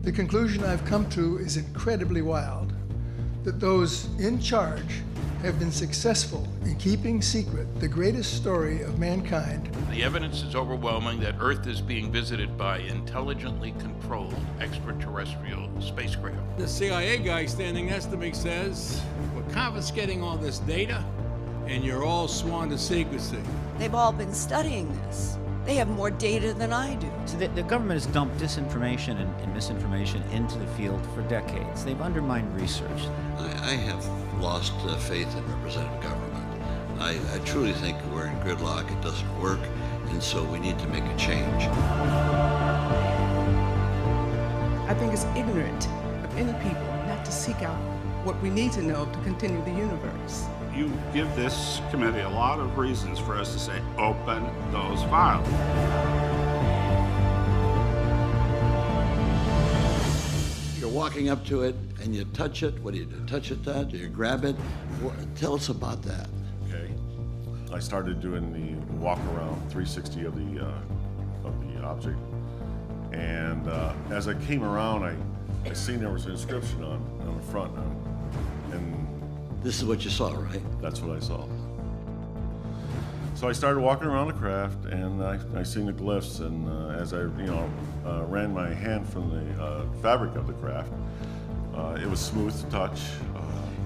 The conclusion I've come to is incredibly wild, that those in charge have been successful in keeping secret the greatest story of mankind. The evidence is overwhelming that Earth is being visited by intelligently controlled extraterrestrial spacecraft. The CIA guy standing next to me says, we're confiscating all this data and you're all sworn to secrecy. They've all been studying this. They have more data than I do. So the government has dumped disinformation and misinformation into the field for decades. They've undermined research. I have lost faith in representative government. I truly think we're in gridlock. It doesn't work, and so we need to make a change. I think it's ignorant of any people not to seek out what we need to know to continue the universe. You give this committee a lot of reasons for us to say, open those files. You're walking up to it and you touch it. What do you do? Touch it that? Do you grab it? Tell us about that. Okay. I started doing the walk around 360 of the object. And as I came around, I seen there was an inscription on the front. And this is what you saw, right? That's what I saw. So I started walking around the craft, and I seen the glyphs. And as I, ran my hand from the fabric of the craft, it was smooth to touch.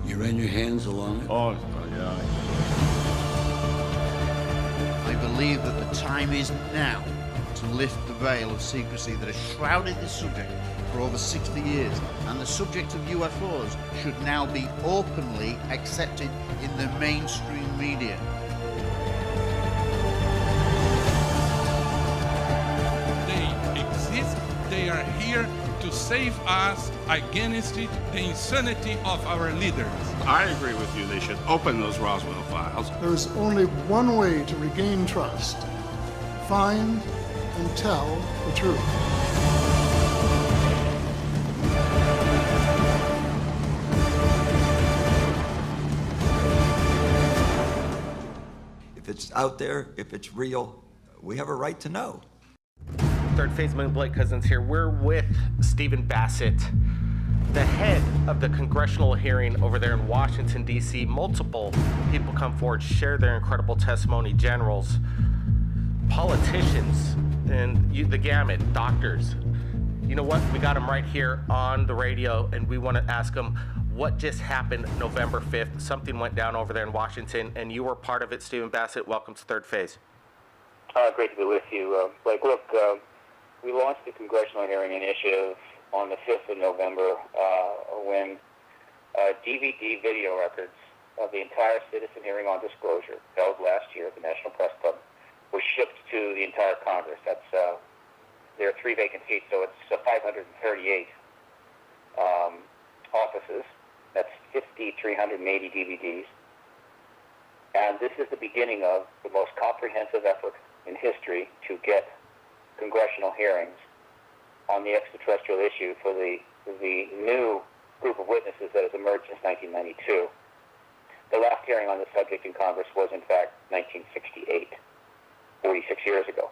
You ran your hands along it? Oh, yeah. I believe that the time is now to lift the veil of secrecy that has shrouded this subject for over 60 years, and the subject of UFOs should now be openly accepted in the mainstream media. They exist, they are here to save us against the insanity of our leaders. I agree with you. They should open those Roswell files. There is only one way to regain trust: find and tell the truth. If it's out there, if it's real, we have a right to know. Third Phase Moon Blake Cousins here. We're with Stephen Bassett, the head of the congressional hearing over there in Washington, D.C. Multiple people come forward, share their incredible testimony. Generals, politicians, and the gamut, doctors. You know what? We got them right here on the radio, and we want to ask them what just happened November 5th. Something went down over there in Washington, and you were part of it, Stephen Bassett. Welcome to Third Phase. Great to be with you. Blake, look, we launched the Congressional Hearing Initiative on the 5th of November when DVD video records of the entire citizen hearing on disclosure held last year at the National Press Club was shipped to the entire Congress. There are 3 vacant seats, so it's 538 offices. That's 5,380 DVDs. And this is the beginning of the most comprehensive effort in history to get congressional hearings on the extraterrestrial issue for the new group of witnesses that has emerged since 1992. The last hearing on the subject in Congress was, in fact, 1968, 46 years ago.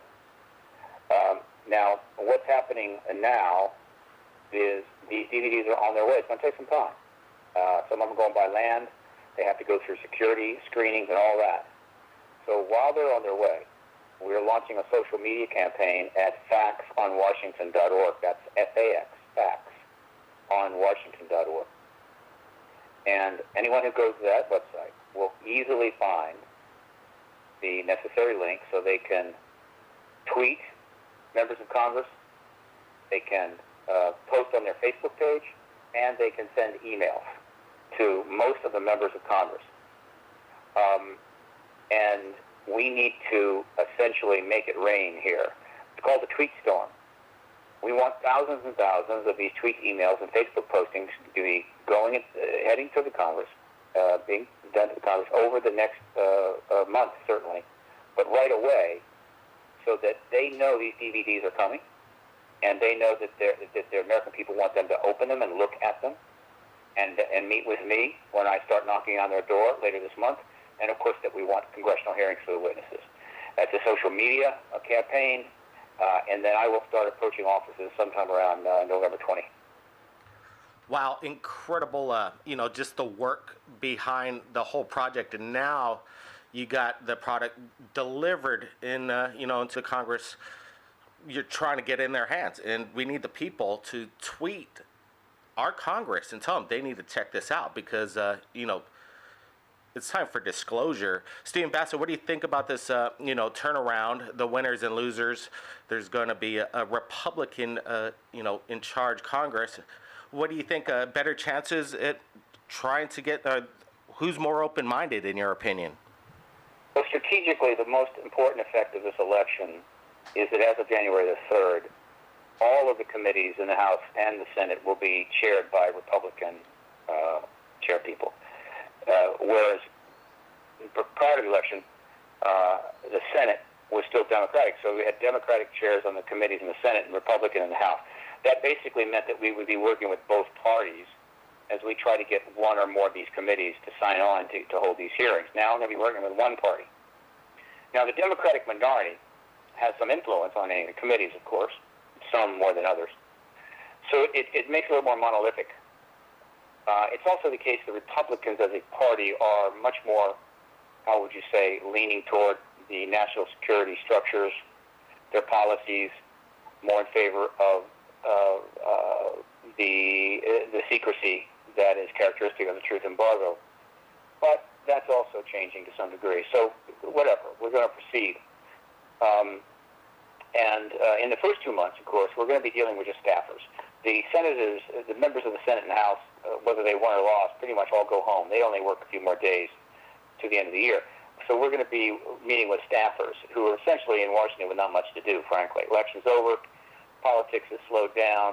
Now, what's happening now is the DVDs are on their way. It's going to take some time. Some of them are going by land. They have to go through security screenings and all that. So while they're on their way, we're launching a social media campaign at factsonwashington.org. That's F-A-X, facts on Washington.org. And anyone who goes to that website will easily find the necessary link so they can tweet members of Congress, they can post on their Facebook page, and they can send emails to most of the members of Congress. And we need to essentially make it rain here. It's called the tweet storm. We want thousands and thousands of these tweet emails and Facebook postings to be heading to the Congress, being done to the Congress over the next month, certainly, but right away, so that they know these DVDs are coming, and they know that the American people want them to open them and look at them, and meet with me when I start knocking on their door later this month, and of course that we want congressional hearings for the witnesses. That's a social media campaign. And then I will start approaching offices sometime around November 20. Wow, incredible, just the work behind the whole project. And now you got the product delivered into Congress. You're trying to get in their hands. And we need the people to tweet our Congress and tell them they need to check this out because, it's time for disclosure. Stephen Bassett, what do you think about this, turnaround, the winners and losers? There's going to be a Republican, in charge Congress. What do you think, better chances at trying to get, who's more open-minded in your opinion? Well, strategically, the most important effect of this election is that as of January the 3rd, all of the committees in the House and the Senate will be chaired by Republican chairpeople. Whereas prior to the election, the Senate was still Democratic. So we had Democratic chairs on the committees in the Senate and Republican in the House. That basically meant that we would be working with both parties as we try to get one or more of these committees to sign on to hold these hearings. Now we're going to be working with one party. Now the Democratic minority has some influence on any of the committees, of course, some more than others. So it makes it a little more monolithic. It's also the case that Republicans as a party are much more, how would you say, leaning toward the national security structures, their policies, more in favor of the secrecy that is characteristic of the truth embargo. But that's also changing to some degree. So whatever, we're going to proceed. In the first 2 months, of course, we're going to be dealing with just staffers. The senators, the members of the Senate and the House, whether they won or lost, pretty much all go home. They only work a few more days to the end of the year. So we're going to be meeting with staffers who are essentially in Washington with not much to do, frankly. Election's over. Politics has slowed down.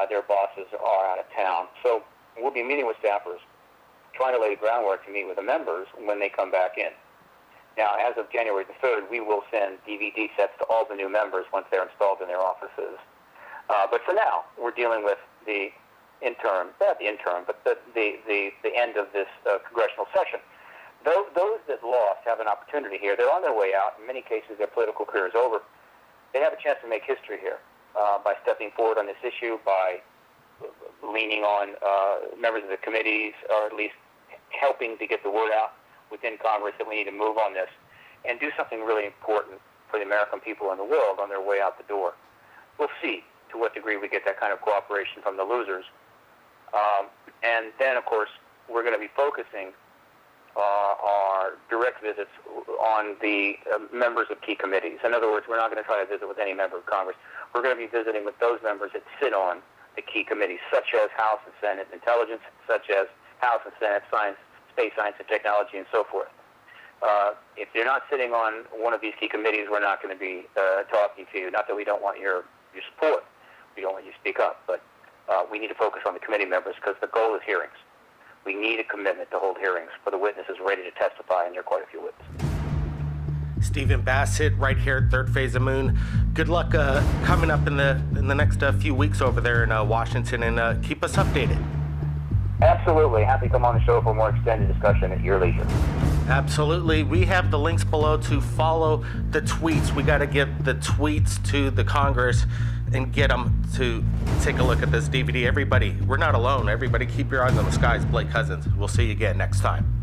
Their bosses are out of town. So we'll be meeting with staffers, trying to lay the groundwork to meet with the members when they come back in. Now, as of January the 3rd, we will send DVD sets to all the new members once they're installed in their offices. But for now, we're dealing with the interim, not the interim, but the end of this congressional session. Those that lost have an opportunity here. They're on their way out. In many cases, their political career is over. They have a chance to make history here by stepping forward on this issue, by leaning on members of the committees, or at least helping to get the word out within Congress that we need to move on this and do something really important for the American people and the world on their way out the door. We'll see to what degree we get that kind of cooperation from the losers. And then, of course, we're going to be focusing our direct visits on the members of key committees. In other words, we're not going to try to visit with any member of Congress. We're going to be visiting with those members that sit on the key committees, such as House and Senate Intelligence, such as House and Senate Science, Space Science and Technology, and so forth. If you're not sitting on one of these key committees, we're not going to be talking to you. Not that we don't want your support. We don't want you to speak up, but we need to focus on the committee members because the goal is hearings. We need a commitment to hold hearings for the witnesses ready to testify, and there are quite a few witnesses. Stephen Bassett, right here at Third Phase of Moon. Good luck coming up in the next few weeks over there in Washington, and keep us updated. Absolutely. Happy to come on the show for more extended discussion at your leisure. Absolutely. We have the links below to follow the tweets. We got to get the tweets to the Congress and get them to take a look at this DVD. Everybody, we're not alone. Everybody keep your eyes on the skies. Blake Cousins. We'll see you again next time.